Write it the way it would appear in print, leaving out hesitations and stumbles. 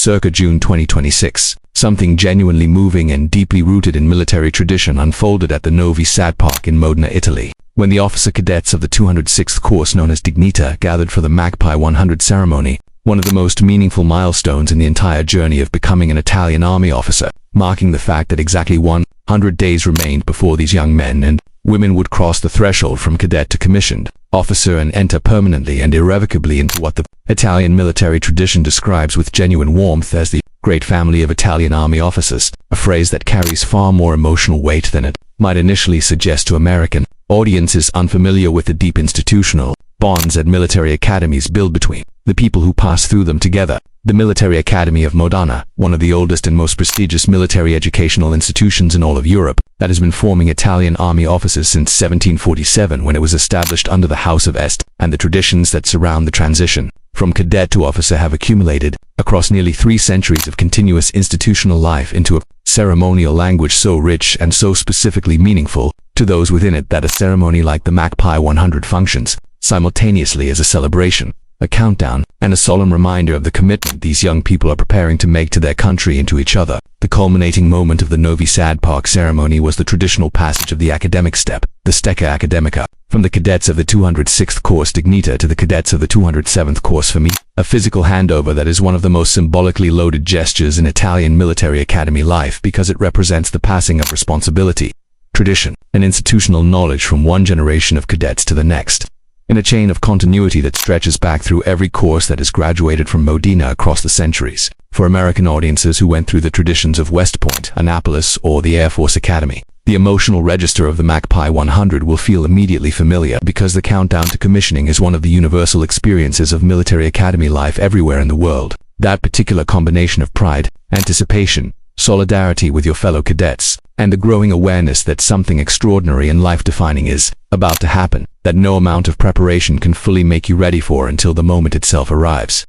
Circa June 2026, something genuinely moving and deeply rooted in military tradition unfolded at the Novi Sad Park in Modena, Italy, when the officer cadets of the 206th course known as Dignità gathered for the Magpie 100 ceremony, one of the most meaningful milestones in the entire journey of becoming an Italian army officer, marking the fact that exactly 100 days remained before these young men and women would cross the threshold from cadet to commissioned officer and enter permanently and irrevocably into what the Italian military tradition describes with genuine warmth as the great family of Italian army officers, a phrase that carries far more emotional weight than it might initially suggest to American audiences unfamiliar with the deep institutional bonds that military academies build between the people who pass through them together. The Military Academy of Modena, one of the oldest and most prestigious military educational institutions in all of Europe, that has been forming Italian army officers since 1747 when it was established under the House of Este, and the traditions that surround the transition from cadet to officer have accumulated across nearly 3 centuries of continuous institutional life into a ceremonial language so rich and so specifically meaningful to those within it that a ceremony like the Magpie 100 functions simultaneously as a celebration, a countdown, and a solemn reminder of the commitment these young people are preparing to make to their country and to each other. The culminating moment of the Novi Sad Park ceremony was the traditional passage of the academic step, the Stecca Academica, from the cadets of the 206th course Dignità to the cadets of the 207th course Famiglia, a physical handover that is one of the most symbolically loaded gestures in Italian military academy life because it represents the passing of responsibility, tradition, and institutional knowledge from one generation of cadets to the next, in a chain of continuity that stretches back through every course that has graduated from Modena across the centuries. For American audiences who went through the traditions of West Point, Annapolis, or the Air Force Academy, the emotional register of the Magpie 100 will feel immediately familiar because the countdown to commissioning is one of the universal experiences of military academy life everywhere in the world. That particular combination of pride, anticipation, solidarity with your fellow cadets, and the growing awareness that something extraordinary and life-defining is about to happen, that no amount of preparation can fully make you ready for until the moment itself arrives.